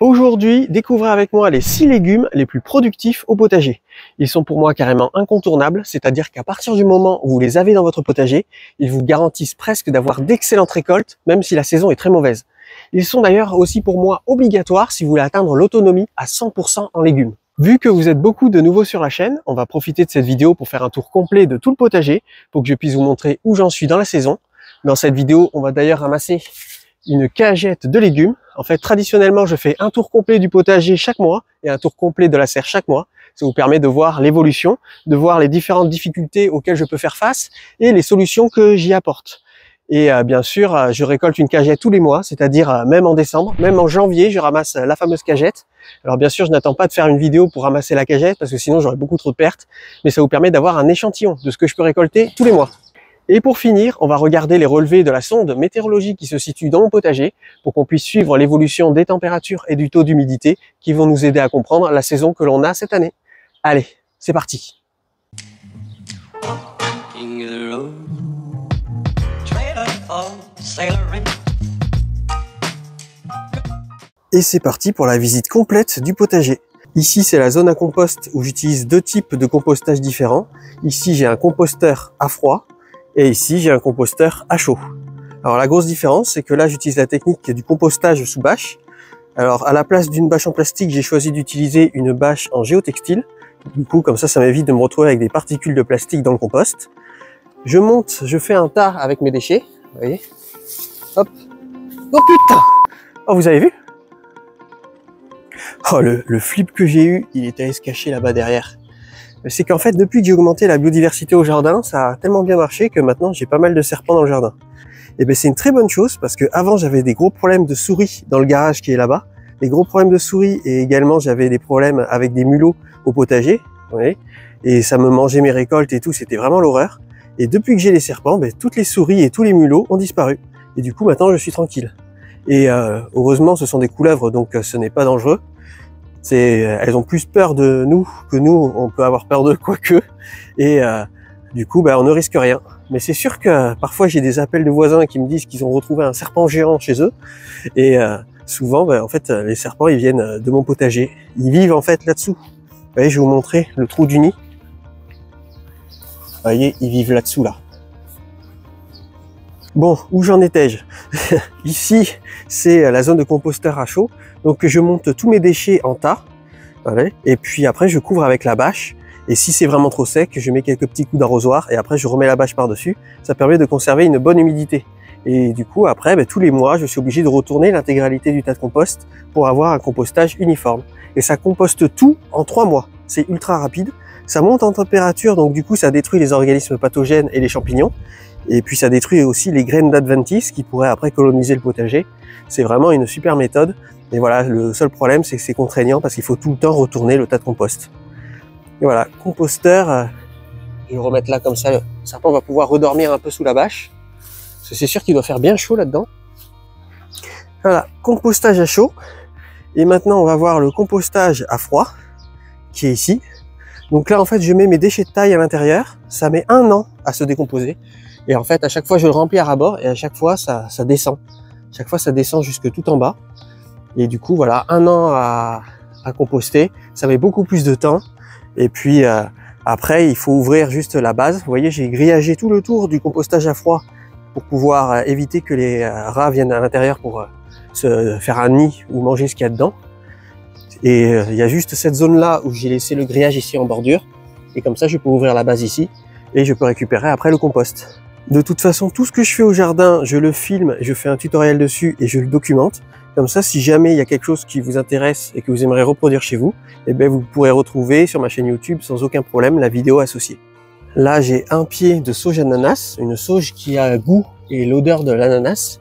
Aujourd'hui, découvrez avec moi les 6 légumes les plus productifs au potager. Ils sont pour moi carrément incontournables, c'est-à-dire qu'à partir du moment où vous les avez dans votre potager, ils vous garantissent presque d'avoir d'excellentes récoltes, même si la saison est très mauvaise. Ils sont d'ailleurs aussi pour moi obligatoires si vous voulez atteindre l'autonomie à 100% en légumes. Vu que vous êtes beaucoup de nouveaux sur la chaîne, on va profiter de cette vidéo pour faire un tour complet de tout le potager, pour que je puisse vous montrer où j'en suis dans la saison. Dans cette vidéo, on va d'ailleurs ramasser une cagette de légumes. En fait, traditionnellement, je fais un tour complet du potager chaque mois et un tour complet de la serre chaque mois. Ça vous permet de voir l'évolution, de voir les différentes difficultés auxquelles je peux faire face et les solutions que j'y apporte. Et bien sûr, je récolte une cagette tous les mois, c'est-à-dire même en décembre, même en janvier, je ramasse la fameuse cagette. Alors bien sûr, je n'attends pas de faire une vidéo pour ramasser la cagette parce que sinon j'aurais beaucoup trop de pertes, mais ça vous permet d'avoir un échantillon de ce que je peux récolter tous les mois. Et pour finir, on va regarder les relevés de la sonde météorologique qui se situe dans mon potager pour qu'on puisse suivre l'évolution des températures et du taux d'humidité qui vont nous aider à comprendre la saison que l'on a cette année. Allez, c'est parti! Et c'est parti pour la visite complète du potager. Ici, c'est la zone à compost où j'utilise deux types de compostage différents. Ici, j'ai un composteur à froid. Et ici, j'ai un composteur à chaud. Alors la grosse différence, c'est que là, j'utilise la technique du compostage sous bâche. Alors à la place d'une bâche en plastique, j'ai choisi d'utiliser une bâche en géotextile. Du coup, comme ça m'évite de me retrouver avec des particules de plastique dans le compost. Je monte, je fais un tas avec mes déchets. Vous voyez? Hop. Oh putain! Oh, vous avez vu? Oh, le flip que j'ai eu, il était allé se cacher là-bas derrière. C'est qu'en fait, depuis que j'ai augmenté la biodiversité au jardin, ça a tellement bien marché que maintenant j'ai pas mal de serpents dans le jardin. Et ben c'est une très bonne chose parce que avant j'avais des gros problèmes de souris dans le garage qui est là-bas, des gros problèmes de souris et également j'avais des problèmes avec des mulots au potager, vous voyez, et ça me mangeait mes récoltes et tout, c'était vraiment l'horreur. Et depuis que j'ai les serpents, ben, toutes les souris et tous les mulots ont disparu. Et du coup maintenant je suis tranquille. Et heureusement ce sont des couleuvres donc ce n'est pas dangereux. Elles ont plus peur de nous que nous, on peut avoir peur d'eux, quoique. Et du coup, on ne risque rien. Mais c'est sûr que parfois j'ai des appels de voisins qui me disent qu'ils ont retrouvé un serpent géant chez eux. Et souvent, en fait, les serpents, ils viennent de mon potager. Ils vivent en fait là-dessous. Vous voyez, je vais vous montrer le trou du nid. Vous voyez, ils vivent là-dessous, là. Bon, où j'en étais-je? Ici, c'est la zone de composteur à chaud. Donc je monte tous mes déchets en tas. Voilà. Et puis après, je couvre avec la bâche. Et si c'est vraiment trop sec, je mets quelques petits coups d'arrosoir. Et après, je remets la bâche par-dessus. Ça permet de conserver une bonne humidité. Et du coup, après, tous les mois, je suis obligé de retourner l'intégralité du tas de compost pour avoir un compostage uniforme. Et ça composte tout en 3 mois. C'est ultra rapide. Ça monte en température, donc du coup, ça détruit les organismes pathogènes et les champignons. Et puis ça détruit aussi les graines d'adventice qui pourraient après coloniser le potager. C'est vraiment une super méthode. Et voilà, le seul problème, c'est que c'est contraignant parce qu'il faut tout le temps retourner le tas de compost. Et voilà, composteur, je vais le remettre là comme ça, le serpent va pouvoir redormir un peu sous la bâche. Parce que c'est sûr qu'il doit faire bien chaud là-dedans. Voilà, compostage à chaud. Et maintenant, on va voir le compostage à froid, qui est ici. Donc là, en fait, je mets mes déchets de taille à l'intérieur. Ça met 1 an à se décomposer. Et en fait, à chaque fois, je le remplis à ras-bord et à chaque fois, ça descend. Chaque fois, ça descend jusque tout en bas. Et du coup, voilà, 1 an à composter. Ça met beaucoup plus de temps. Et puis, après, il faut ouvrir juste la base. Vous voyez, j'ai grillagé tout le tour du compostage à froid pour pouvoir éviter que les rats viennent à l'intérieur pour se faire un nid ou manger ce qu'il y a dedans. Et il y a juste cette zone-là où j'ai laissé le grillage ici en bordure. Et comme ça, je peux ouvrir la base ici et je peux récupérer après le compost. De toute façon, tout ce que je fais au jardin, je le filme, je fais un tutoriel dessus et je le documente. Comme ça, si jamais il y a quelque chose qui vous intéresse et que vous aimeriez reproduire chez vous, eh bien, vous pourrez retrouver sur ma chaîne YouTube sans aucun problème la vidéo associée. Là, j'ai un pied de sauge ananas, une sauge qui a le goût et l'odeur de l'ananas.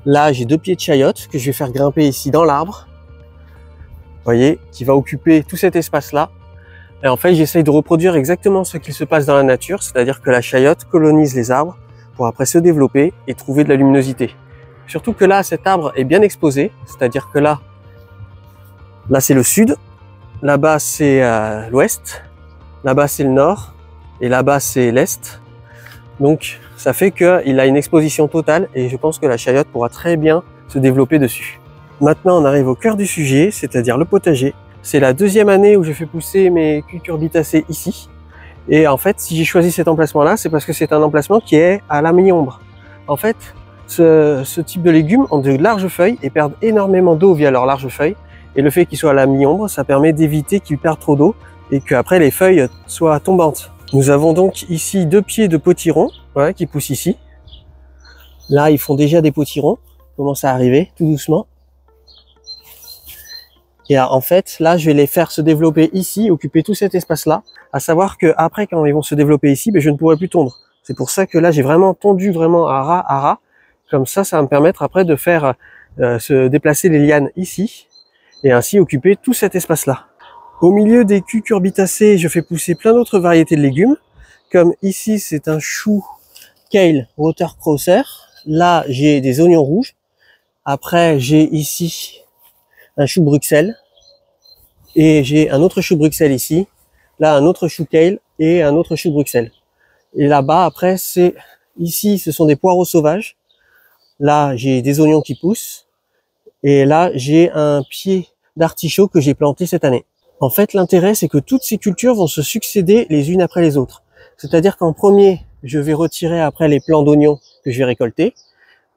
Là, j'ai 2 pieds de chayote que je vais faire grimper ici dans l'arbre. Vous voyez, qui va occuper tout cet espace-là. Et en fait, j'essaye de reproduire exactement ce qu'il se passe dans la nature, c'est-à-dire que la chayote colonise les arbres pour après se développer et trouver de la luminosité. Surtout que là, cet arbre est bien exposé, c'est-à-dire que là c'est le sud, là-bas c'est l'ouest, là-bas c'est le nord, et là-bas c'est l'est. Donc ça fait qu'il a une exposition totale et je pense que la chayote pourra très bien se développer dessus. Maintenant, on arrive au cœur du sujet, c'est-à-dire le potager. C'est la deuxième année où je fais pousser mes cucurbitacées ici. Et en fait, si j'ai choisi cet emplacement-là, c'est parce que c'est un emplacement qui est à la mi-ombre. En fait, ce type de légumes ont de larges feuilles et perdent énormément d'eau via leurs larges feuilles. Et le fait qu'ils soient à la mi-ombre, ça permet d'éviter qu'ils perdent trop d'eau et qu'après les feuilles soient tombantes. Nous avons donc ici 2 pieds de potiron, voilà, qui poussent ici. Là, ils font déjà des potirons, commencent à arriver tout doucement. Et en fait, là, je vais les faire se développer ici, occuper tout cet espace-là. À savoir que après, quand ils vont se développer ici, je ne pourrai plus tondre. C'est pour ça que là, j'ai vraiment tondu vraiment à ras. Comme ça va me permettre après de faire se déplacer les lianes ici et ainsi occuper tout cet espace-là. Au milieu des cucurbitacées, je fais pousser plein d'autres variétés de légumes. Comme ici, c'est un chou kale watercrosser. Là, j'ai des oignons rouges. Après, j'ai ici un chou Bruxelles. Et j'ai un autre chou Bruxelles ici. Là, un autre chou kale et un autre chou Bruxelles. Et là-bas, après, ici, ce sont des poireaux sauvages. Là, j'ai des oignons qui poussent. Et là, j'ai un pied d'artichaut que j'ai planté cette année. En fait, l'intérêt, c'est que toutes ces cultures vont se succéder les unes après les autres. C'est-à-dire qu'en premier, je vais retirer après les plants d'oignons que je vais récolter.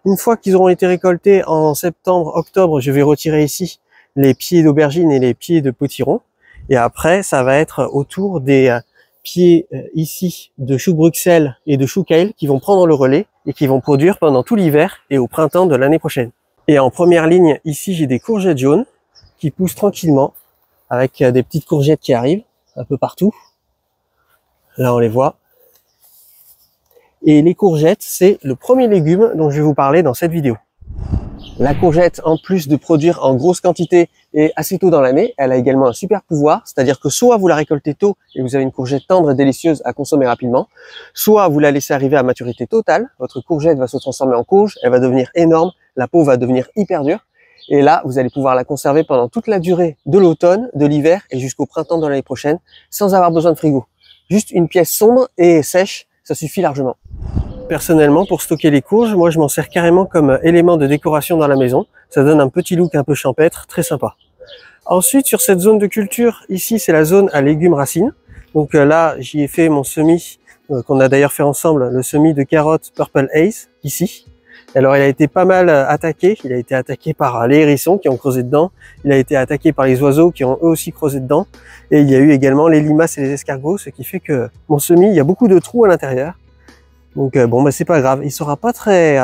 Une fois qu'ils auront été récoltés en septembre, octobre, je vais retirer ici les pieds d'aubergine et les pieds de potiron. Et après, ça va être autour des pieds ici de chou Bruxelles et de chou kale qui vont prendre le relais et qui vont produire pendant tout l'hiver et au printemps de l'année prochaine. Et en première ligne, ici, j'ai des courgettes jaunes qui poussent tranquillement avec des petites courgettes qui arrivent un peu partout. Là, on les voit. Et les courgettes, c'est le premier légume dont je vais vous parler dans cette vidéo. La courgette, en plus de produire en grosse quantité et assez tôt dans l'année, elle a également un super pouvoir, c'est-à-dire que soit vous la récoltez tôt et vous avez une courgette tendre et délicieuse à consommer rapidement, soit vous la laissez arriver à maturité totale, votre courgette va se transformer en courge, elle va devenir énorme, la peau va devenir hyper dure, et là, vous allez pouvoir la conserver pendant toute la durée de l'automne, de l'hiver et jusqu'au printemps de l'année prochaine, sans avoir besoin de frigo. Juste une pièce sombre et sèche, ça suffit largement. Personnellement, pour stocker les courges, moi je m'en sers carrément comme élément de décoration dans la maison. Ça donne un petit look un peu champêtre, très sympa. Ensuite, sur cette zone de culture, ici c'est la zone à légumes racines. Donc là, j'y ai fait mon semis, qu'on a d'ailleurs fait ensemble, le semis de carottes Purple Haze, ici. Alors il a été pas mal attaqué, il a été attaqué par les hérissons qui ont creusé dedans, il a été attaqué par les oiseaux qui ont eux aussi creusé dedans, et il y a eu également les limaces et les escargots, ce qui fait que mon semis, il y a beaucoup de trous à l'intérieur. Donc bon, c'est pas grave, il sera pas très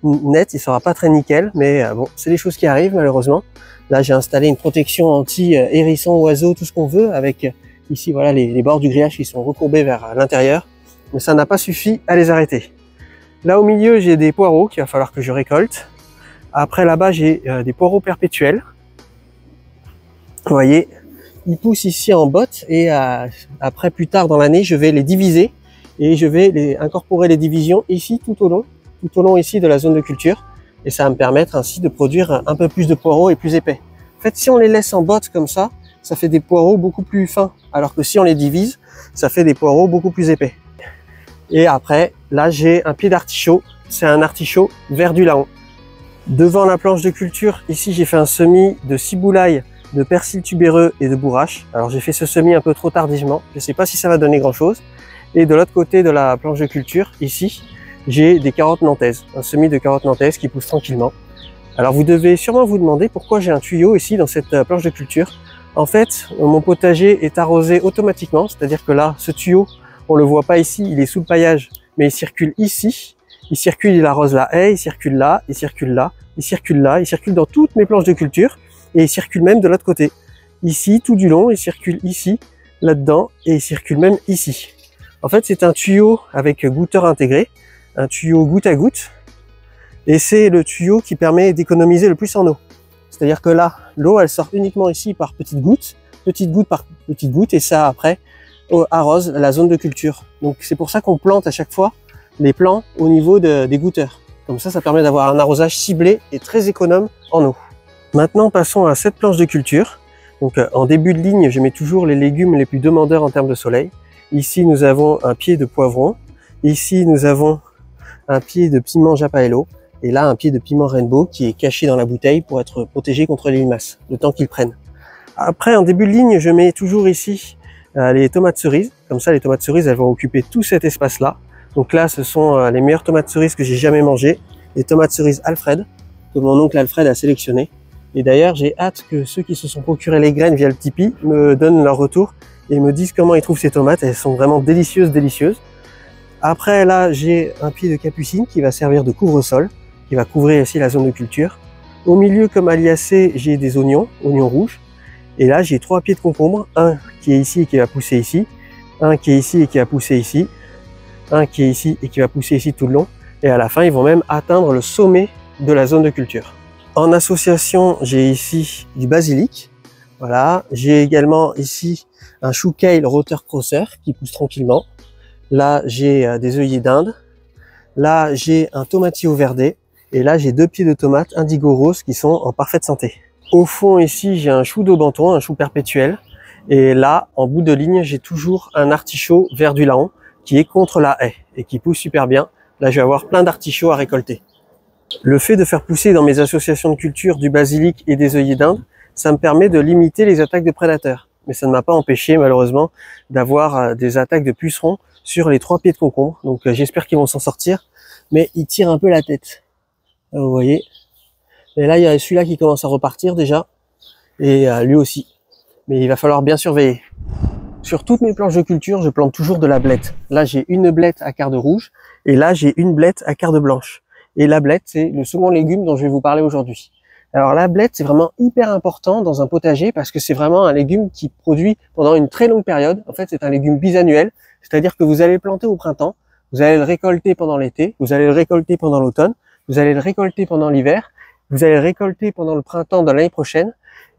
net, il sera pas très nickel, mais bon, c'est des choses qui arrivent malheureusement. Là, j'ai installé une protection anti-hérissons, oiseaux, tout ce qu'on veut, avec ici voilà les bords du grillage qui sont recourbés vers l'intérieur, mais ça n'a pas suffi à les arrêter. Là au milieu, j'ai des poireaux qu'il va falloir que je récolte. Après là-bas, j'ai des poireaux perpétuels. Vous voyez, ils poussent ici en botte et après plus tard dans l'année, je vais les diviser. Et je vais incorporer les divisions ici tout au long ici de la zone de culture. Et ça va me permettre ainsi de produire un peu plus de poireaux et plus épais. En fait, si on les laisse en botte comme ça fait des poireaux beaucoup plus fins. Alors que si on les divise, ça fait des poireaux beaucoup plus épais. Et après, là j'ai un pied d'artichaut. C'est un artichaut vert du Laon. Devant la planche de culture, ici j'ai fait un semis de ciboulaille, de persil tubéreux et de bourrache. Alors j'ai fait ce semis un peu trop tardivement. Je ne sais pas si ça va donner grand chose. Et de l'autre côté de la planche de culture, ici, j'ai des carottes nantaises, un semis de carottes nantaises qui poussent tranquillement. Alors vous devez sûrement vous demander pourquoi j'ai un tuyau ici dans cette planche de culture. En fait, mon potager est arrosé automatiquement, c'est-à-dire que là, ce tuyau, on le voit pas ici, il est sous le paillage, mais il circule ici. Il circule, il arrose la haie, il circule là, il circule là, il circule là, il circule dans toutes mes planches de culture et il circule même de l'autre côté. Ici, tout du long, il circule ici, là-dedans et il circule même ici. En fait, c'est un tuyau avec goutteur intégré, un tuyau goutte à goutte, et c'est le tuyau qui permet d'économiser le plus en eau. C'est-à-dire que là, l'eau, elle sort uniquement ici par petites gouttes par petites gouttes, et ça, après, arrose la zone de culture. Donc, c'est pour ça qu'on plante à chaque fois les plants au niveau des goutteurs. Comme ça permet d'avoir un arrosage ciblé et très économe en eau. Maintenant, passons à cette planche de culture. Donc, en début de ligne, je mets toujours les légumes les plus demandeurs en termes de soleil. Ici, nous avons un pied de poivron. Ici, nous avons un pied de piment japaello. Et là, un pied de piment rainbow qui est caché dans la bouteille pour être protégé contre les limaces, le temps qu'ils prennent. Après, en début de ligne, je mets toujours ici les tomates cerises. Comme ça, les tomates cerises, elles vont occuper tout cet espace-là. Donc là, ce sont les meilleures tomates cerises que j'ai jamais mangées. Les tomates cerises Alfred, que mon oncle Alfred a sélectionnées. Et d'ailleurs, j'ai hâte que ceux qui se sont procurés les graines via le Tipeee me donnent leur retour et me disent comment ils trouvent ces tomates. Elles sont vraiment délicieuses, délicieuses. Après, là, j'ai un pied de capucine qui va servir de couvre-sol, qui va couvrir ici la zone de culture. Au milieu, comme aliacé, j'ai des oignons rouges. Et là, j'ai 3 pieds de concombre, un qui est ici et qui va pousser ici, un qui est ici et qui va pousser ici, un qui est ici et qui va pousser ici tout le long. Et à la fin, ils vont même atteindre le sommet de la zone de culture. En association, j'ai ici du basilic. Voilà. J'ai également ici un chou kale roter crosser qui pousse tranquillement. Là, j'ai des œillets d'Inde. Là, j'ai un tomatillo verdé. Et là, j'ai 2 pieds de tomates indigo rose qui sont en parfaite santé. Au fond, ici, j'ai un chou d'Aubenton, un chou perpétuel. Et là, en bout de ligne, j'ai toujours un artichaut vert du Laon qui est contre la haie et qui pousse super bien. Là, je vais avoir plein d'artichauts à récolter. Le fait de faire pousser dans mes associations de culture du basilic et des œillets d'Inde, ça me permet de limiter les attaques de prédateurs. Mais ça ne m'a pas empêché, malheureusement, d'avoir des attaques de pucerons sur les 3 pieds de concombre. Donc, j'espère qu'ils vont s'en sortir. Mais ils tirent un peu la tête. Là, vous voyez. Et là, il y a celui-là qui commence à repartir déjà. Et lui aussi. Mais il va falloir bien surveiller. Sur toutes mes planches de culture, je plante toujours de la blette. Là, j'ai une blette à quart de rouge. Et là, j'ai une blette à quart de blanche. Et la blette, c'est le second légume dont je vais vous parler aujourd'hui. Alors la blette, c'est vraiment hyper important dans un potager parce que c'est vraiment un légume qui produit pendant une très longue période. En fait, c'est un légume bisannuel. C'est-à-dire que vous allez le planter au printemps, vous allez le récolter pendant l'été, vous allez le récolter pendant l'automne, vous allez le récolter pendant l'hiver, vous allez le récolter pendant le printemps de l'année prochaine.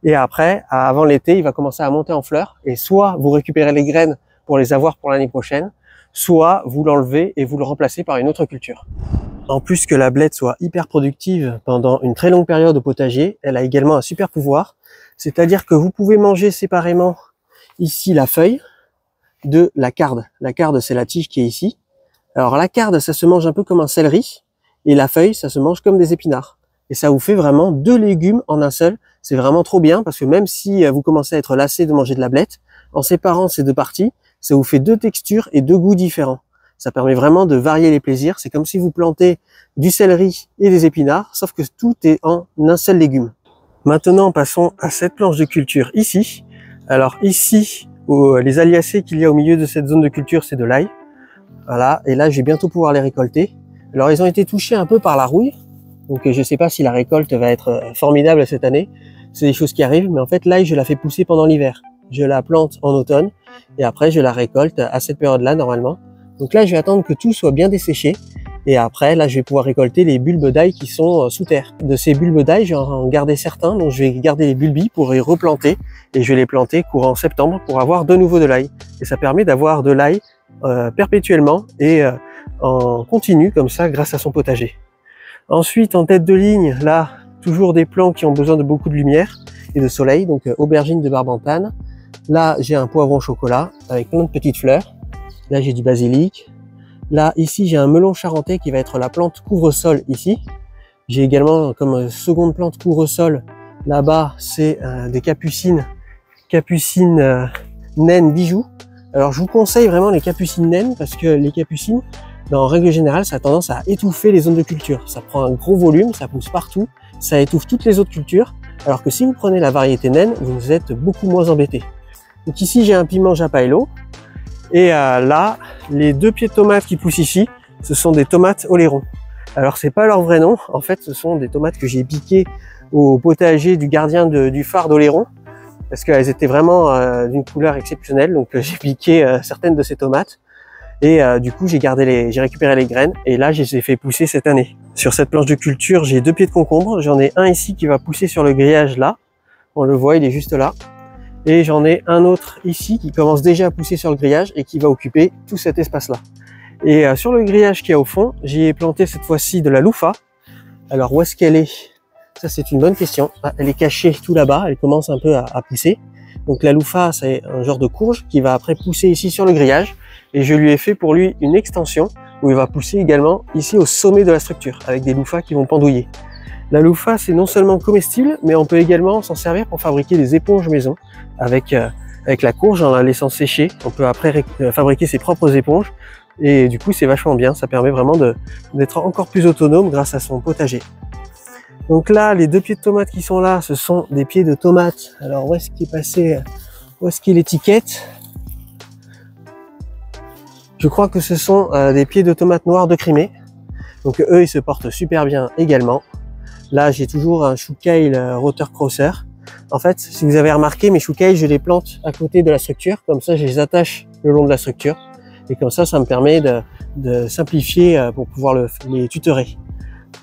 Et après, avant l'été, il va commencer à monter en fleurs. Et soit vous récupérez les graines pour les avoir pour l'année prochaine, soit vous l'enlevez et vous le remplacez par une autre culture. En plus que la blette soit hyper productive pendant une très longue période au potager, elle a également un super pouvoir. C'est-à-dire que vous pouvez manger séparément ici la feuille de la carde. La carde, c'est la tige qui est ici. Alors la carde, ça se mange un peu comme un céleri. Et la feuille, ça se mange comme des épinards. Et ça vous fait vraiment 2 légumes en un seul. C'est vraiment trop bien parce que même si vous commencez à être lassé de manger de la blette, en séparant ces 2 parties, ça vous fait 2 textures et 2 goûts différents. Ça permet vraiment de varier les plaisirs. C'est comme si vous plantez du céleri et des épinards, sauf que tout est en un seul légume. Maintenant, passons à cette planche de culture ici. Alors ici, les aliacées qu'il y a au milieu de cette zone de culture, c'est de l'ail. Voilà, et là, je vais bientôt pouvoir les récolter. Alors, ils ont été touchés un peu par la rouille. Donc, je ne sais pas si la récolte va être formidable cette année. C'est des choses qui arrivent, mais en fait, l'ail, je la fais pousser pendant l'hiver. Je la plante en automne et après, je la récolte à cette période-là, normalement. Donc là, je vais attendre que tout soit bien desséché. Et après, là, je vais pouvoir récolter les bulbes d'ail qui sont sous terre. De ces bulbes d'ail, je vais en garder certains. Donc, je vais garder les bulbes pour les replanter. Et je vais les planter courant septembre pour avoir de nouveau de l'ail. Et ça permet d'avoir de l'ail perpétuellement et en continu, comme ça, grâce à son potager. Ensuite, en tête de ligne, là, toujours des plants qui ont besoin de beaucoup de lumière et de soleil. Donc, aubergine de Barbentane. Là, j'ai un poivron au chocolat avec plein de petites fleurs. Là, j'ai du basilic. Là, ici, j'ai un melon charentais qui va être la plante couvre-sol ici. J'ai également comme seconde plante couvre-sol, là-bas, c'est des capucines naines bijoux. Alors, je vous conseille vraiment les capucines naines parce que les capucines, en règle générale, ça a tendance à étouffer les zones de culture. Ça prend un gros volume, ça pousse partout, ça étouffe toutes les autres cultures. Alors que si vous prenez la variété naine, vous êtes beaucoup moins embêté. Donc ici, j'ai un piment japaello. Et là, les 2 pieds de tomates qui poussent ici, ce sont des tomates oléron. Alors, c'est pas leur vrai nom. En fait, ce sont des tomates que j'ai piquées au potager du gardien du phare d'Oléron parce qu'elles étaient vraiment d'une couleur exceptionnelle. Donc, j'ai piqué certaines de ces tomates et du coup, j'ai récupéré les graines et là, je les ai fait pousser cette année. Sur cette planche de culture, j'ai 2 pieds de concombre. J'en ai un ici qui va pousser sur le grillage là. On le voit, il est juste là. Et j'en ai un autre ici qui commence déjà à pousser sur le grillage et qui va occuper tout cet espace-là. Et sur le grillage qui est au fond, j'y ai planté cette fois-ci de la louffa. Alors où est-ce qu'elle est? Ça, c'est une bonne question. Ah, elle est cachée tout là-bas, elle commence un peu à pousser. Donc la louffa, c'est un genre de courge qui va après pousser ici sur le grillage. Et je lui ai fait pour lui une extension où il va pousser également ici au sommet de la structure, avec des loufas qui vont pendouiller. La loufa, c'est non seulement comestible, mais on peut également s'en servir pour fabriquer des éponges maison. Avec la courge, en la laissant sécher, on peut après fabriquer ses propres éponges. Et du coup, c'est vachement bien. Ça permet vraiment d'être encore plus autonome grâce à son potager. Donc là, les 2 pieds de tomates qui sont là, ce sont des pieds de tomates. Alors, où est-ce qu'il est passé? Où est-ce qu'il est l'étiquette? Je crois que ce sont des pieds de tomates noires de Crimée. Donc eux, ils se portent super bien également. Là, j'ai toujours un chou kale Roter-Crosser. En fait, si vous avez remarqué, mes chou kale, je les plante à côté de la structure. Comme ça, je les attache le long de la structure. Et comme ça me permet de simplifier pour pouvoir les tutorer.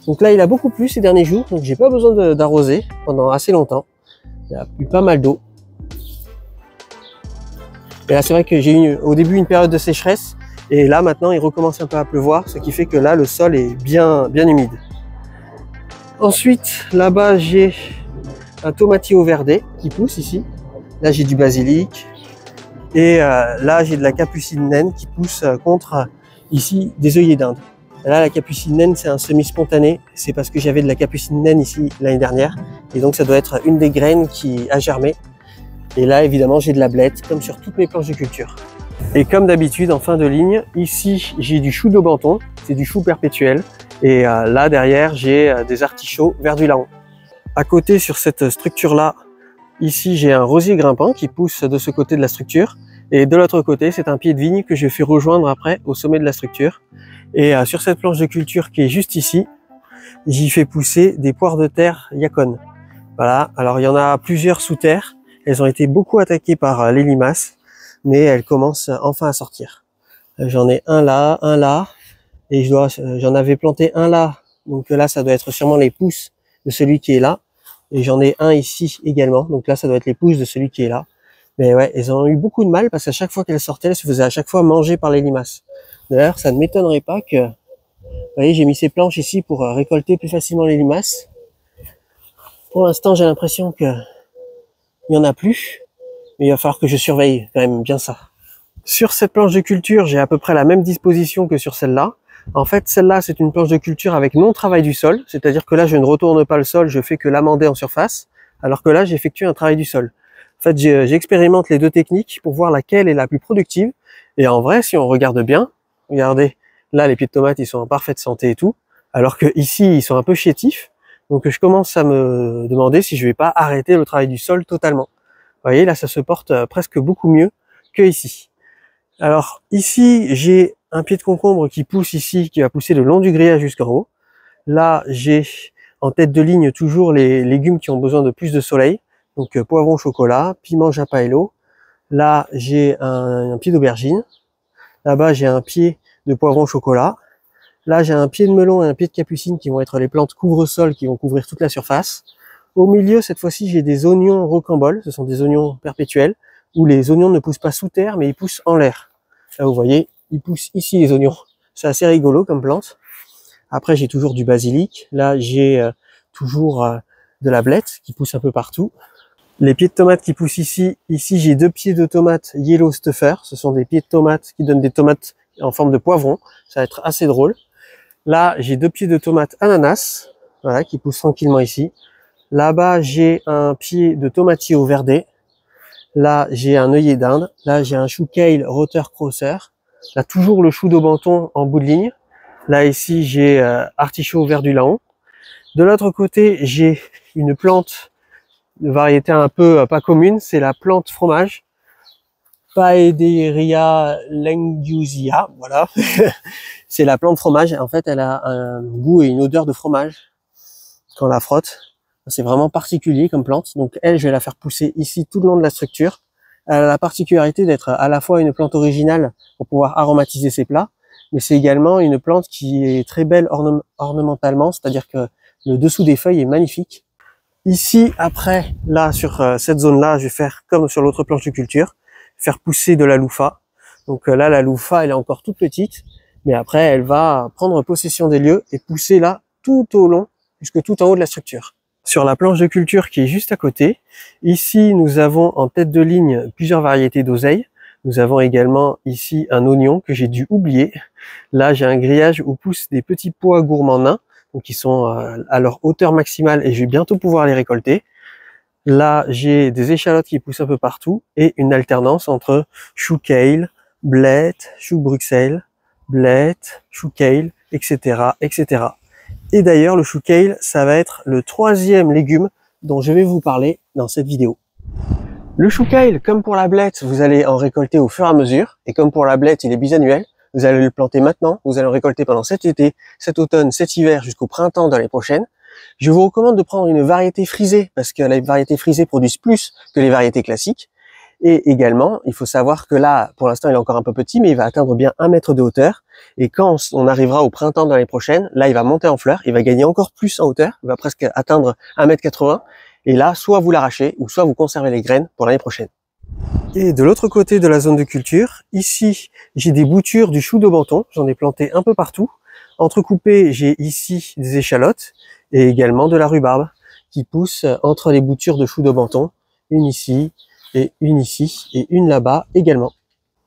Donc là, il a beaucoup plu ces derniers jours. Donc j'ai pas besoin d'arroser pendant assez longtemps. Il y a eu pas mal d'eau. Et là, c'est vrai que j'ai eu au début une période de sécheresse. Et là, maintenant, il recommence un peu à pleuvoir, ce qui fait que là, le sol est bien humide. Ensuite, là-bas, j'ai un tomatillo verde qui pousse ici. Là, j'ai du basilic. Et là, j'ai de la capucine naine qui pousse contre, ici, des œillets d'Inde. Là, la capucine naine, c'est un semi-spontané. C'est parce que j'avais de la capucine naine ici l'année dernière. Et donc, ça doit être une des graines qui a germé. Et là, évidemment, j'ai de la blette, comme sur toutes mes planches de culture. Et comme d'habitude, en fin de ligne, ici, j'ai du chou d'Aubenton, c'est du chou perpétuel. Et là, derrière, j'ai des artichauts Verdulaon. À côté, sur cette structure-là, ici, j'ai un rosier grimpant qui pousse de ce côté de la structure. Et de l'autre côté, c'est un pied de vigne que je fais rejoindre après au sommet de la structure. Et sur cette planche de culture qui est juste ici, j'y fais pousser des poires de terre Yacon. Voilà, alors il y en a plusieurs sous terre. Elles ont été beaucoup attaquées par les limaces, mais elles commencent enfin à sortir. J'en ai un là, et j'en avais planté un là, donc là ça doit être sûrement les pousses de celui qui est là, et j'en ai un ici également, donc là ça doit être les pousses de celui qui est là. Mais ouais, elles ont eu beaucoup de mal parce qu'à chaque fois qu'elles sortaient, elles se faisaient à chaque fois manger par les limaces. D'ailleurs, ça ne m'étonnerait pas que, vous voyez, j'ai mis ces planches ici pour récolter plus facilement les limaces. Pour l'instant, j'ai l'impression que il y en a plus, mais il va falloir que je surveille quand même bien ça. Sur cette planche de culture, j'ai à peu près la même disposition que sur celle-là. En fait, celle-là, c'est une planche de culture avec non travail du sol, c'est-à-dire que là, je ne retourne pas le sol, je fais que l'amender en surface, alors que là, j'effectue un travail du sol. En fait, j'expérimente les deux techniques pour voir laquelle est la plus productive. Et en vrai, si on regarde bien, regardez, là, les pieds de tomates, ils sont en parfaite santé et tout, alors que ici, ils sont un peu chétifs. Donc, je commence à me demander si je vais pas arrêter le travail du sol totalement. Vous voyez, là, ça se porte presque beaucoup mieux que ici. Alors, ici, j'ai un pied de concombre qui pousse ici, qui va pousser le long du grillage jusqu'en haut. Là, j'ai en tête de ligne toujours les légumes qui ont besoin de plus de soleil. Donc, poivron chocolat, piment japaello. Là, j'ai un pied d'aubergine. Là-bas, j'ai un pied de poivron chocolat. Là, j'ai un pied de melon et un pied de capucine qui vont être les plantes couvre-sol qui vont couvrir toute la surface. Au milieu, cette fois-ci, j'ai des oignons rocambole. Ce sont des oignons perpétuels où les oignons ne poussent pas sous terre, mais ils poussent en l'air. Là, vous voyez, ils poussent ici les oignons. C'est assez rigolo comme plante. Après, j'ai toujours du basilic. Là, j'ai toujours de la blette qui pousse un peu partout. Les pieds de tomates qui poussent ici. Ici, j'ai deux pieds de tomates Yellow Stuffer. Ce sont des pieds de tomates qui donnent des tomates en forme de poivron. Ça va être assez drôle. Là, j'ai deux pieds de tomates ananas, voilà, qui poussent tranquillement ici. Là-bas, j'ai un pied de tomatillo verde. Là, j'ai un œillet d'Inde. Là, j'ai un chou kale Roter-Crosser. Là, toujours le chou d'Aubenton en bout de ligne. Là, ici, j'ai artichaut Verdulaon. De l'autre côté, j'ai une plante de variété un peu pas commune. C'est la plante fromage. Paederia lengusia, voilà. C'est la plante fromage. En fait, elle a un goût et une odeur de fromage quand on la frotte. C'est vraiment particulier comme plante. Donc elle, je vais la faire pousser ici tout le long de la structure. Elle a la particularité d'être à la fois une plante originale pour pouvoir aromatiser ses plats, mais c'est également une plante qui est très belle ornementalement, c'est-à-dire que le dessous des feuilles est magnifique. Ici, après, là, sur cette zone-là, je vais faire comme sur l'autre planche de culture, faire pousser de la loufa. Donc là, la loufa, elle est encore toute petite, mais après, elle va prendre possession des lieux et pousser là tout au long, jusque tout en haut de la structure. Sur la planche de culture qui est juste à côté, ici, nous avons en tête de ligne plusieurs variétés d'oseille. Nous avons également ici un oignon que j'ai dû oublier. Là, j'ai un grillage où poussent des petits pois gourmands nains, donc qui sont à leur hauteur maximale et je vais bientôt pouvoir les récolter. Là, j'ai des échalotes qui poussent un peu partout et une alternance entre chou kale, blettes, chou Bruxelles, blettes, chou kale, etc., etc. Et d'ailleurs, le chou kale, ça va être le 3e légume dont je vais vous parler dans cette vidéo. Le chou kale, comme pour la blette, vous allez en récolter au fur et à mesure. Et comme pour la blette, il est bisannuel. Vous allez le planter maintenant, vous allez le récolter pendant cet été, cet automne, cet hiver, jusqu'au printemps de l'année prochaine. Je vous recommande de prendre une variété frisée, parce que les variétés frisées produisent plus que les variétés classiques. Et également, il faut savoir que là, pour l'instant, il est encore un peu petit, mais il va atteindre bien 1 mètre de hauteur. Et quand on arrivera au printemps de l'année prochaine, là, il va monter en fleurs, il va gagner encore plus en hauteur, il va presque atteindre 1,80 m. Et là, soit vous l'arrachez, ou soit vous conservez les graines pour l'année prochaine. Et de l'autre côté de la zone de culture, ici, j'ai des boutures du chou de Menton. J'en ai planté un peu partout. Entrecoupées, j'ai ici des échalotes et également de la rhubarbe qui pousse entre les boutures de chou de Menton. Une ici et une ici et une là-bas également.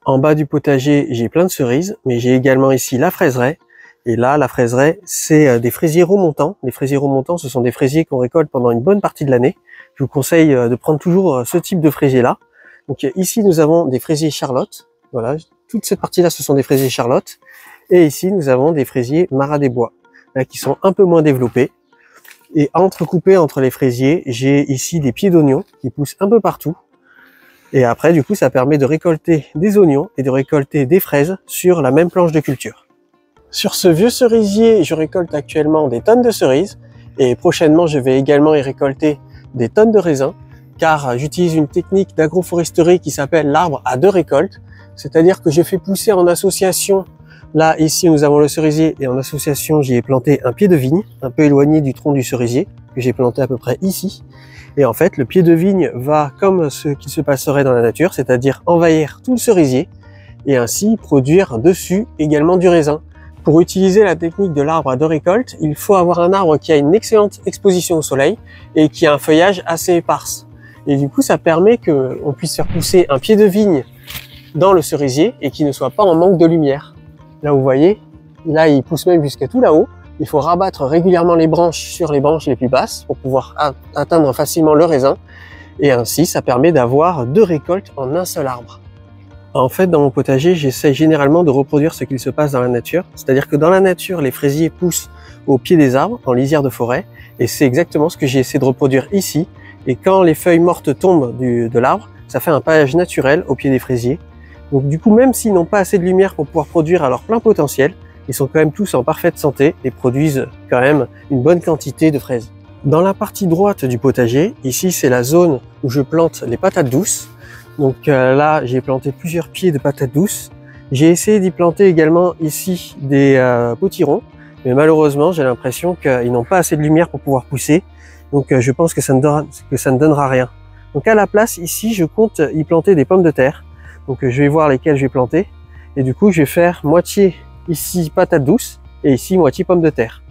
En bas du potager, j'ai plein de cerises, mais j'ai également ici la fraiseraie. Et là, la fraiseraie, c'est des fraisiers remontants. Les fraisiers remontants, ce sont des fraisiers qu'on récolte pendant une bonne partie de l'année. Je vous conseille de prendre toujours ce type de fraisier-là. Donc ici, nous avons des fraisiers Charlotte. Voilà, toute cette partie-là, ce sont des fraisiers Charlotte. Et ici, nous avons des fraisiers Marat des Bois, là, qui sont un peu moins développés. Et entrecoupés entre les fraisiers, j'ai ici des pieds d'oignons qui poussent un peu partout. Et après, du coup, ça permet de récolter des oignons et de récolter des fraises sur la même planche de culture. Sur ce vieux cerisier, je récolte actuellement des tonnes de cerises. Et prochainement, je vais également y récolter des tonnes de raisins, car j'utilise une technique d'agroforesterie qui s'appelle l'arbre à 2 récoltes. C'est-à-dire que je fais pousser en association, là, ici, nous avons le cerisier, et en association, j'y ai planté un pied de vigne, un peu éloigné du tronc du cerisier, que j'ai planté à peu près ici. Et en fait, le pied de vigne va comme ce qui se passerait dans la nature, c'est-à-dire envahir tout le cerisier, et ainsi produire dessus également du raisin. Pour utiliser la technique de l'arbre à 2 récoltes, il faut avoir un arbre qui a une excellente exposition au soleil, et qui a un feuillage assez éparse. Et du coup, ça permet qu'on puisse faire pousser un pied de vigne dans le cerisier et qui ne soit pas en manque de lumière. Là, vous voyez, là, il pousse même jusqu'à tout là-haut. Il faut rabattre régulièrement les branches sur les branches les plus basses pour pouvoir atteindre facilement le raisin. Et ainsi, ça permet d'avoir 2 récoltes en un seul arbre. En fait, dans mon potager, j'essaie généralement de reproduire ce qu'il se passe dans la nature. C'est-à-dire que dans la nature, les fraisiers poussent au pied des arbres, en lisière de forêt. Et c'est exactement ce que j'ai essayé de reproduire ici. Et quand les feuilles mortes tombent de l'arbre, ça fait un paillage naturel au pied des fraisiers. Donc du coup, même s'ils n'ont pas assez de lumière pour pouvoir produire à leur plein potentiel, ils sont quand même tous en parfaite santé et produisent quand même une bonne quantité de fraises. Dans la partie droite du potager, ici c'est la zone où je plante les patates douces. Donc là, j'ai planté plusieurs pieds de patates douces. J'ai essayé d'y planter également ici des potirons, mais malheureusement, j'ai l'impression qu'ils n'ont pas assez de lumière pour pouvoir pousser. Donc je pense que ça ne donnera rien. Donc à la place, ici, je compte y planter des pommes de terre. Donc je vais voir lesquelles je vais planter. Et du coup, je vais faire moitié ici patates douces et ici moitié pommes de terre.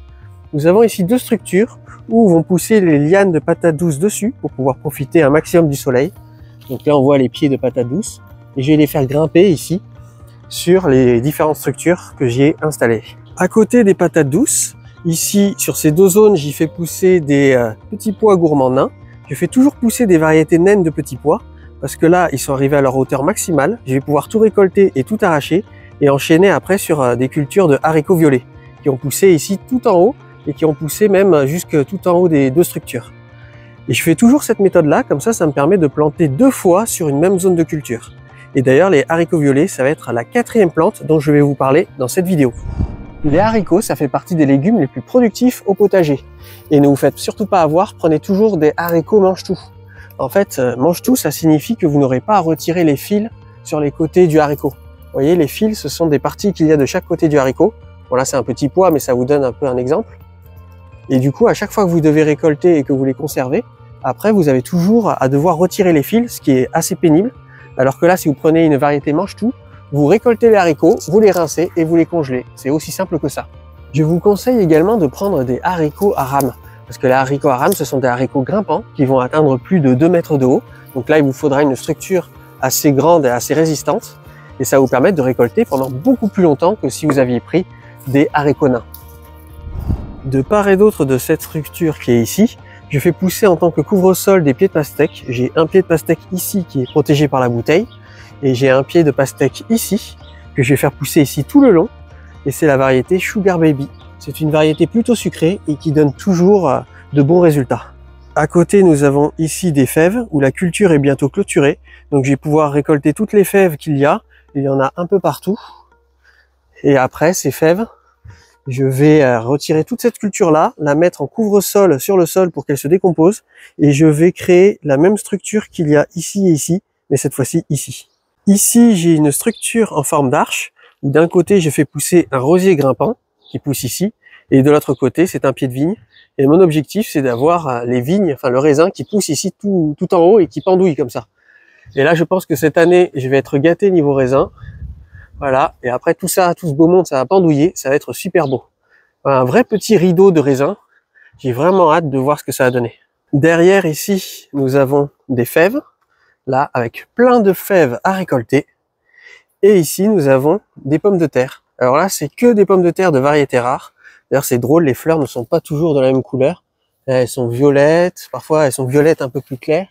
Nous avons ici 2 structures où vont pousser les lianes de patates douces dessus pour pouvoir profiter un maximum du soleil. Donc là, on voit les pieds de patates douces. Et je vais les faire grimper ici sur les différentes structures que j'ai installées. À côté des patates douces, ici, sur ces 2 zones, j'y fais pousser des petits pois gourmands nains. Je fais toujours pousser des variétés naines de petits pois parce que là, ils sont arrivés à leur hauteur maximale. Je vais pouvoir tout récolter et tout arracher et enchaîner après sur des cultures de haricots violets qui ont poussé ici tout en haut et qui ont poussé même jusque tout en haut des 2 structures. Et je fais toujours cette méthode-là, comme ça me permet de planter 2 fois sur une même zone de culture. Et d'ailleurs, les haricots violets, ça va être la 4e plante dont je vais vous parler dans cette vidéo. Les haricots, ça fait partie des légumes les plus productifs au potager. Et ne vous faites surtout pas avoir, prenez toujours des haricots mange-tout. En fait, mange-tout, ça signifie que vous n'aurez pas à retirer les fils sur les côtés du haricot. Vous voyez, les fils, ce sont des parties qu'il y a de chaque côté du haricot. Bon là, c'est un petit pois, mais ça vous donne un peu un exemple. Et du coup, à chaque fois que vous devez récolter et que vous les conservez, après, vous avez toujours à devoir retirer les fils, ce qui est assez pénible. Alors que là, si vous prenez une variété mange-tout, vous récoltez les haricots, vous les rincez et vous les congelez. C'est aussi simple que ça. Je vous conseille également de prendre des haricots à rames. Parce que les haricots à rames, ce sont des haricots grimpants qui vont atteindre plus de 2 mètres de haut. Donc là, il vous faudra une structure assez grande et assez résistante. Et ça va vous permettre de récolter pendant beaucoup plus longtemps que si vous aviez pris des haricots nains. De part et d'autre de cette structure qui est ici, je fais pousser en tant que couvre-sol des pieds de pastèque. J'ai un pied de pastèque ici qui est protégé par la bouteille et j'ai un pied de pastèque ici que je vais faire pousser ici tout le long et c'est la variété Sugar Baby. C'est une variété plutôt sucrée et qui donne toujours de bons résultats. À côté, nous avons ici des fèves où la culture est bientôt clôturée. Donc je vais pouvoir récolter toutes les fèves qu'il y a. Il y en a un peu partout. Et après, ces fèves, je vais retirer toute cette culture-là, la mettre en couvre-sol sur le sol pour qu'elle se décompose. Et je vais créer la même structure qu'il y a ici et ici, mais cette fois-ci ici. Ici, j'ai une structure en forme d'arche où d'un côté, je fais pousser un rosier grimpant qui pousse ici. Et de l'autre côté, c'est un pied de vigne. Et mon objectif, c'est d'avoir les vignes, enfin le raisin qui pousse ici tout en haut et qui pendouille comme ça. Et là, je pense que cette année, je vais être gâté niveau raisin. Voilà. Et après tout ça, tout ce beau monde, ça va pendouiller. Ça va être super beau. Voilà, un vrai petit rideau de raisin. J'ai vraiment hâte de voir ce que ça va donner. Derrière ici, nous avons des fèves. Là, avec plein de fèves à récolter. Et ici, nous avons des pommes de terre. Alors là, c'est que des pommes de terre de variété rare. D'ailleurs, c'est drôle, les fleurs ne sont pas toujours de la même couleur. Elles sont violettes, parfois elles sont violettes un peu plus claires.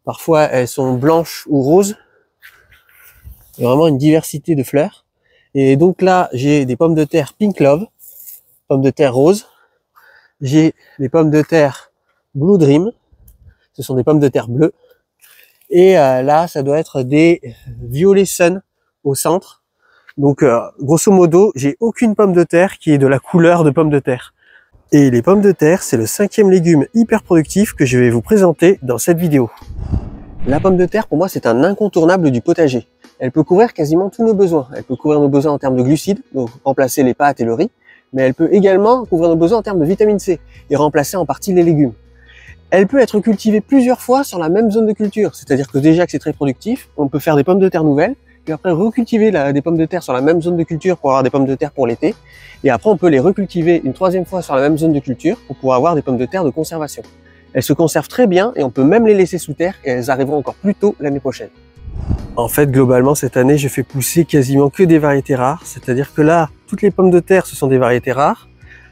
Parfois, elles sont blanches ou roses. Il y a vraiment une diversité de fleurs. Et donc là, j'ai des pommes de terre Pink Love, pommes de terre roses. J'ai des pommes de terre Blue Dream. Ce sont des pommes de terre bleues. Et là, ça doit être des Violet Sun au centre. Donc, grosso modo, j'ai aucune pomme de terre qui est de la couleur de pomme de terre. Et les pommes de terre, c'est le 5e légume hyper productif que je vais vous présenter dans cette vidéo. La pomme de terre, pour moi, c'est un incontournable du potager. Elle peut couvrir quasiment tous nos besoins. Elle peut couvrir nos besoins en termes de glucides, donc remplacer les pâtes et le riz. Mais elle peut également couvrir nos besoins en termes de vitamine C et remplacer en partie les légumes. Elle peut être cultivée plusieurs fois sur la même zone de culture. C'est-à-dire que déjà que c'est très productif, on peut faire des pommes de terre nouvelles, puis après recultiver des pommes de terre sur la même zone de culture pour avoir des pommes de terre pour l'été. Et après, on peut les recultiver une 3e fois sur la même zone de culture pour pouvoir avoir des pommes de terre de conservation. Elles se conservent très bien et on peut même les laisser sous terre et elles arriveront encore plus tôt l'année prochaine. En fait, globalement, cette année, je fais pousser quasiment que des variétés rares. C'est-à-dire que là, toutes les pommes de terre, ce sont des variétés rares.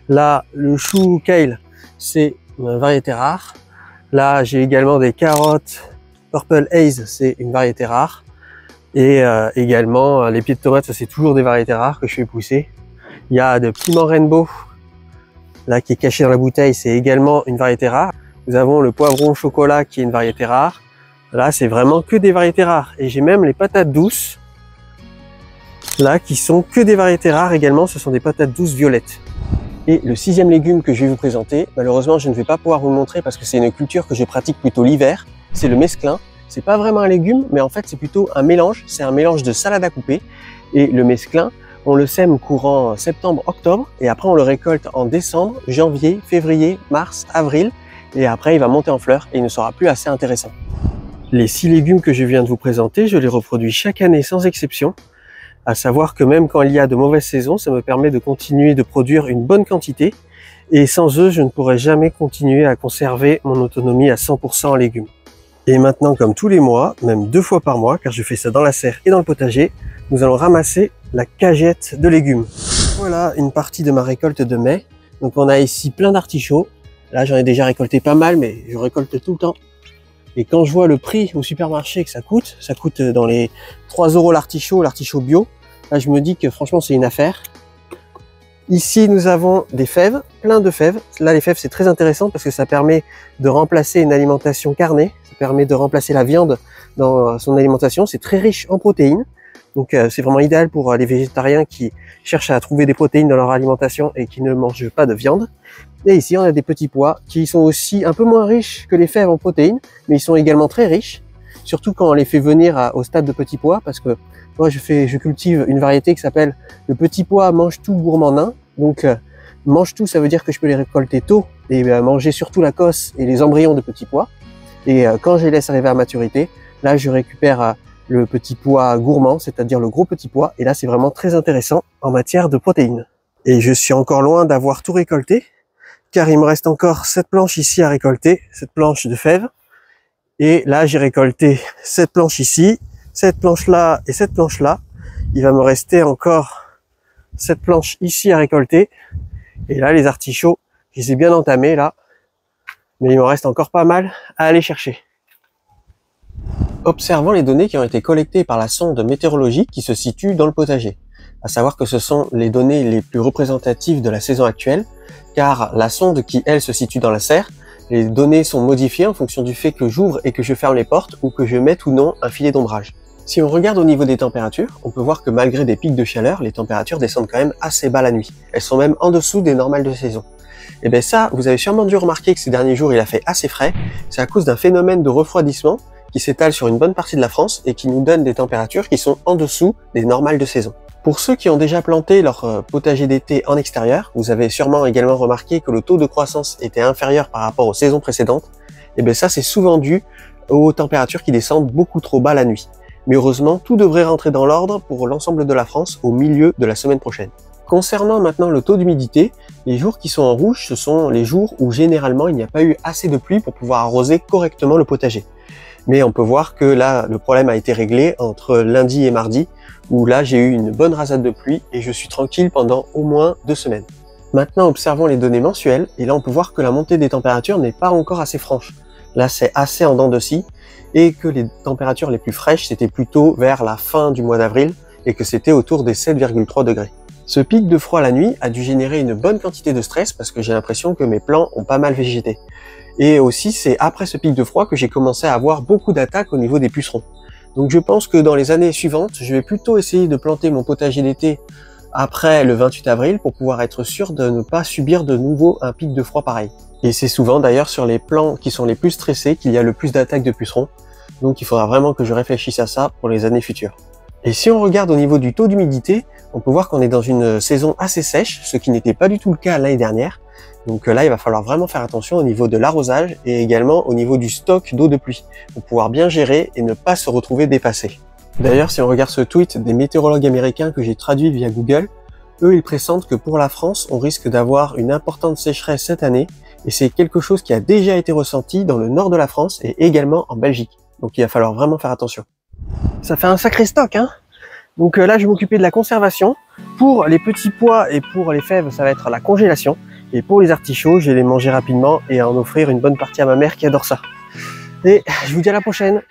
Là, le chou kale, c'est une variété rare. Là, j'ai également des carottes Purple Haze, c'est une variété rare. Et également, les pieds de tomates, ça c'est toujours des variétés rares que je fais pousser. Il y a de piment rainbow, là qui est caché dans la bouteille, c'est également une variété rare. Nous avons le poivron chocolat qui est une variété rare. Là, c'est vraiment que des variétés rares. Et j'ai même les patates douces, là qui sont que des variétés rares également, ce sont des patates douces violettes. Et le 6e légume que je vais vous présenter, malheureusement, je ne vais pas pouvoir vous le montrer parce que c'est une culture que je pratique plutôt l'hiver, c'est le mesclun. C'est pas vraiment un légume, mais en fait, c'est plutôt un mélange. C'est un mélange de salade à couper. Et le mesclun, on le sème courant septembre-octobre. Et après, on le récolte en décembre, janvier, février, mars, avril. Et après, il va monter en fleurs et il ne sera plus assez intéressant. Les 6 légumes que je viens de vous présenter, je les reproduis chaque année sans exception. À savoir que même quand il y a de mauvaises saisons, ça me permet de continuer de produire une bonne quantité. Et sans eux, je ne pourrais jamais continuer à conserver mon autonomie à 100% en légumes. Et maintenant, comme tous les mois, même 2 fois par mois, car je fais ça dans la serre et dans le potager, nous allons ramasser la cagette de légumes. Voilà une partie de ma récolte de mai. Donc on a ici plein d'artichauts. Là, j'en ai déjà récolté pas mal, mais je récolte tout le temps. Et quand je vois le prix au supermarché que ça coûte dans les 3 € l'artichaut bio, là je me dis que franchement c'est une affaire. Ici nous avons des fèves, plein de fèves. Là les fèves c'est très intéressant parce que ça permet de remplacer une alimentation carnée, ça permet de remplacer la viande dans son alimentation, c'est très riche en protéines. Donc c'est vraiment idéal pour les végétariens qui cherchent à trouver des protéines dans leur alimentation et qui ne mangent pas de viande. Et ici on a des petits pois qui sont aussi un peu moins riches que les fèves en protéines, mais ils sont également très riches, surtout quand on les fait venir au stade de petits pois, parce que moi je cultive une variété qui s'appelle le petit pois mange tout gourmand nain. Donc mange tout, ça veut dire que je peux les récolter tôt et manger surtout la cosse et les embryons de petits pois. Et quand je les laisse arriver à maturité, là je récupère le petit pois gourmand, c'est-à-dire le gros petit pois. Et là c'est vraiment très intéressant en matière de protéines. Et je suis encore loin d'avoir tout récolté, car il me reste encore cette planche ici à récolter, cette planche de fèves. Et là, j'ai récolté cette planche ici, cette planche-là et cette planche-là. Il va me rester encore cette planche ici à récolter. Et là, les artichauts, je les ai bien entamés là. Mais il me reste encore pas mal à aller chercher. Observons les données qui ont été collectées par la sonde météorologique qui se situe dans le potager. À savoir que ce sont les données les plus représentatives de la saison actuelle, car la sonde qui, elle, se situe dans la serre, les données sont modifiées en fonction du fait que j'ouvre et que je ferme les portes ou que je mette ou non un filet d'ombrage. Si on regarde au niveau des températures, on peut voir que malgré des pics de chaleur, les températures descendent quand même assez bas la nuit. Elles sont même en dessous des normales de saison. Et bien ça, vous avez sûrement dû remarquer que ces derniers jours il a fait assez frais. C'est à cause d'un phénomène de refroidissement qui s'étale sur une bonne partie de la France et qui nous donne des températures qui sont en dessous des normales de saison. Pour ceux qui ont déjà planté leur potager d'été en extérieur, vous avez sûrement également remarqué que le taux de croissance était inférieur par rapport aux saisons précédentes. Et bien ça, c'est souvent dû aux températures qui descendent beaucoup trop bas la nuit. Mais heureusement, tout devrait rentrer dans l'ordre pour l'ensemble de la France au milieu de la semaine prochaine. Concernant maintenant le taux d'humidité, les jours qui sont en rouge, ce sont les jours où généralement il n'y a pas eu assez de pluie pour pouvoir arroser correctement le potager. Mais on peut voir que là, le problème a été réglé entre lundi et mardi, où là j'ai eu une bonne rasade de pluie et je suis tranquille pendant au moins 2 semaines. Maintenant, observons les données mensuelles, et là on peut voir que la montée des températures n'est pas encore assez franche. Là c'est assez en dents de scie, et que les températures les plus fraîches c'était plutôt vers la fin du mois d'avril, et que c'était autour des 7,3 degrés. Ce pic de froid la nuit a dû générer une bonne quantité de stress parce que j'ai l'impression que mes plants ont pas mal végété. Et aussi, c'est après ce pic de froid que j'ai commencé à avoir beaucoup d'attaques au niveau des pucerons. Donc je pense que dans les années suivantes, je vais plutôt essayer de planter mon potager d'été après le 28 avril pour pouvoir être sûr de ne pas subir de nouveau un pic de froid pareil. Et c'est souvent d'ailleurs sur les plants qui sont les plus stressés qu'il y a le plus d'attaques de pucerons. Donc il faudra vraiment que je réfléchisse à ça pour les années futures. Et si on regarde au niveau du taux d'humidité, on peut voir qu'on est dans une saison assez sèche, ce qui n'était pas du tout le cas l'année dernière. Donc là, il va falloir vraiment faire attention au niveau de l'arrosage et également au niveau du stock d'eau de pluie pour pouvoir bien gérer et ne pas se retrouver dépassé. D'ailleurs, si on regarde ce tweet des météorologues américains que j'ai traduit via Google, eux, ils pressentent que pour la France, on risque d'avoir une importante sécheresse cette année et c'est quelque chose qui a déjà été ressenti dans le nord de la France et également en Belgique. Donc il va falloir vraiment faire attention. Ça fait un sacré stock, hein. Donc là, je vais m'occuper de la conservation. Pour les petits pois et pour les fèves, ça va être la congélation. Et pour les artichauts, je vais les manger rapidement et en offrir une bonne partie à ma mère qui adore ça. Et je vous dis à la prochaine.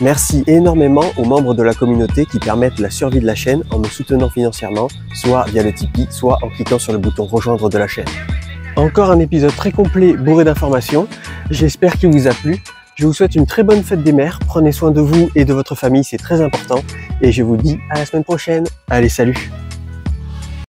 Merci énormément aux membres de la communauté qui permettent la survie de la chaîne en me soutenant financièrement, soit via le Tipeee, soit en cliquant sur le bouton rejoindre de la chaîne. Encore un épisode très complet, bourré d'informations. J'espère qu'il vous a plu. Je vous souhaite une très bonne fête des mères. Prenez soin de vous et de votre famille, c'est très important. Et je vous dis à la semaine prochaine. Allez, salut!